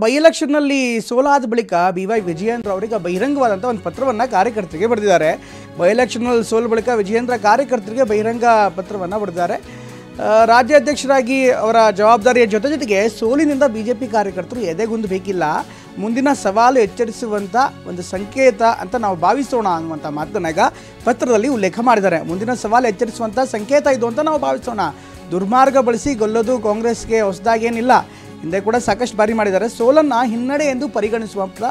By ಎಲೆಕ್ಷನ್ನಲ್ಲಿ ಸೋಲಾದ ಬಳಿಕ BY Vijayendra ಅವರಿಗೆ ಬಹಿರಂಗವಾದಂಥ ಒಂದು ಪತ್ರವನ್ನು ಕಾರ್ಯಕರ್ತರಿಗೆ ಬರೆದಿದ್ದಾರೆ. ಬೈ ಎಲೆಕ್ಷನ್ನಲ್ಲಿ ಸೋಲ ಬಳಿಕ ವಿಜಯೇಂದ್ರ ಕಾರ್ಯಕರ್ತರಿಗೆ ಬಹಿರಂಗ ಪತ್ರವನ್ನು ಬರೆದಿದ್ದಾರೆ. ರಾಜ್ಯಾಧ್ಯಕ್ಷರಾಗಿ ಅವರ ಜವಾಬ್ದಾರಿಯ ಜೊತೆಗೆ ಸೋಲಿನಿಂದ BJP ಕಾರ್ಯಕರ್ತರು ಎದೆಗುಂದಬೇಕಿಲ್ಲ, ಮುಂದಿನ ಸವಾಲು ಎಚ್ಚರಿಸುವಂಥ ಒಂದು ಸಂಕೇತ ಅಂತ ನಾವು ಭಾವಿಸೋಣ ಅನ್ನುವಂಥ ಮಾತನ್ನು ಈಗ ಪತ್ರದಲ್ಲಿ ಉಲ್ಲೇಖ ಮಾಡಿದ್ದಾರೆ. ಮುಂದಿನ ಸವಾಲು ಎಚ್ಚರಿಸುವಂಥ ಸಂಕೇತ ಇದು ಅಂತ ನಾವು ಭಾವಿಸೋಣ. ದುರ್ಮಾರ್ಗ ಬಳಸಿ ಗೆಲ್ಲೋದು ಕಾಂಗ್ರೆಸ್ಗೆ ಹೊಸದಾಗೇನಿಲ್ಲ, ಹಿಂದೆ ಕೂಡ ಸಾಕಷ್ಟು ಬಾರಿ ಮಾಡಿದ್ದಾರೆ. ಸೋಲನ್ನು ಹಿನ್ನಡೆ ಎಂದು ಪರಿಗಣಿಸುವಂಥ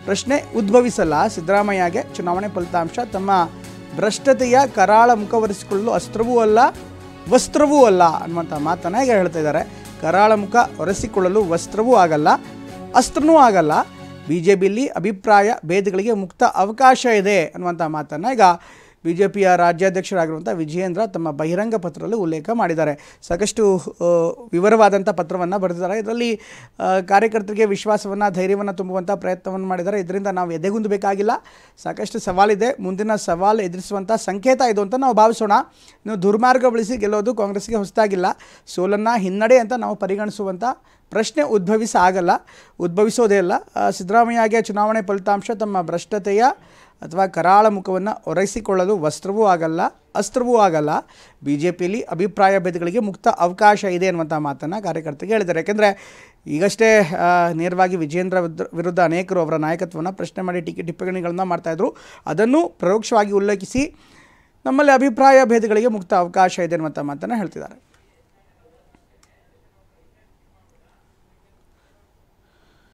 ಪ್ರಶ್ನೆ ಉದ್ಭವಿಸಲ್ಲ. ಸಿದ್ದರಾಮಯ್ಯಗೆ ಚುನಾವಣೆ ಫಲಿತಾಂಶ ತಮ್ಮ ಭ್ರಷ್ಟತೆಯ ಕರಾಳ ಮುಖವರಿಸಿಕೊಳ್ಳಲು ಅಸ್ತ್ರವೂ ಅಲ್ಲ ವಸ್ತ್ರವೂ ಅಲ್ಲ ಅನ್ನುವಂಥ ಮಾತನ್ನು ಈಗ ಹೇಳ್ತಾ ಇದ್ದಾರೆ. ಕರಾಳ ಮುಖ ಒರೆಸಿಕೊಳ್ಳಲು ವಸ್ತ್ರವೂ ಆಗಲ್ಲ, ಅಸ್ತ್ರನೂ ಆಗಲ್ಲ. BJPಯಲ್ಲಿ ಅಭಿಪ್ರಾಯ ಭೇದಗಳಿಗೆ ಮುಕ್ತ ಅವಕಾಶ ಇದೆ ಅನ್ನುವಂಥ ಮಾತನ್ನು ಈಗ BJPಯ ರಾಜ್ಯಾಧ್ಯಕ್ಷರಾಗಿರುವಂಥ ವಿಜಯೇಂದ್ರ ತಮ್ಮ ಬಹಿರಂಗ ಪತ್ರದಲ್ಲಿ ಉಲ್ಲೇಖ ಮಾಡಿದ್ದಾರೆ. ಸಾಕಷ್ಟು ವಿವರವಾದಂಥ ಪತ್ರವನ್ನು ಬರೆದಿದ್ದಾರೆ. ಇದರಲ್ಲಿ ಕಾರ್ಯಕರ್ತರಿಗೆ ವಿಶ್ವಾಸವನ್ನು ಧೈರ್ಯವನ್ನು ತುಂಬುವಂಥ ಪ್ರಯತ್ನವನ್ನು ಮಾಡಿದ್ದಾರೆ. ಇದರಿಂದ ನಾವು ಎದೆಗುಂದಬೇಕಾಗಿಲ್ಲ, ಸಾಕಷ್ಟು ಸವಾಲಿದೆ, ಮುಂದಿನ ಸವಾಲು ಎದುರಿಸುವಂಥ ಸಂಕೇತ ಇದು ಅಂತ ನಾವು ಭಾವಿಸೋಣ. ಇನ್ನು ದುರ್ಮಾರ್ಗ ಬಳಸಿ ಗೆಲ್ಲೋದು ಕಾಂಗ್ರೆಸ್ಗೆ ಹೊಸದಾಗಿಲ್ಲ, ಸೋಲನ್ನು ಹಿನ್ನಡೆ ಅಂತ ನಾವು ಪರಿಗಣಿಸುವಂಥ ಪ್ರಶ್ನೆ ಉದ್ಭವಿಸೋದೇ ಇಲ್ಲ. ಸಿದ್ದರಾಮಯ್ಯಗೆ ಚುನಾವಣೆ ಫಲಿತಾಂಶ ತಮ್ಮ ಭ್ರಷ್ಟತೆಯ ಅಥವಾ ಕರಾಳ ಮುಖವನ್ನು ಒರೆಸಿಕೊಳ್ಳಲು ವಸ್ತ್ರವೂ ಆಗಲ್ಲ, ಅಸ್ತ್ರವೂ ಆಗಲ್ಲ. BJPಯಲ್ಲಿ ಅಭಿಪ್ರಾಯ ಭೇದಗಳಿಗೆ ಮುಕ್ತ ಅವಕಾಶ ಇದೆ ಅನ್ನುವಂಥ ಮಾತನ್ನು ಕಾರ್ಯಕರ್ತರಿಗೆ ಹೇಳಿದ್ದಾರೆ. ಯಾಕೆಂದರೆ ಈಗಷ್ಟೇ ನೇರವಾಗಿ ವಿಜಯೇಂದ್ರ ವಿರುದ್ಧ ಅನೇಕರು ಅವರ ನಾಯಕತ್ವವನ್ನು ಪ್ರಶ್ನೆ ಮಾಡಿ ಟೀಕೆ ಟಿಪ್ಪಣಿಗಳನ್ನು ಮಾಡ್ತಾಯಿದ್ರು. ಅದನ್ನು ಪರೋಕ್ಷವಾಗಿ ಉಲ್ಲೇಖಿಸಿ ನಮ್ಮಲ್ಲಿ ಅಭಿಪ್ರಾಯ ಭೇದಗಳಿಗೆ ಮುಕ್ತ ಅವಕಾಶ ಇದೆ ಅನ್ನುವಂಥ ಮಾತನ್ನು ಹೇಳ್ತಿದ್ದಾರೆ.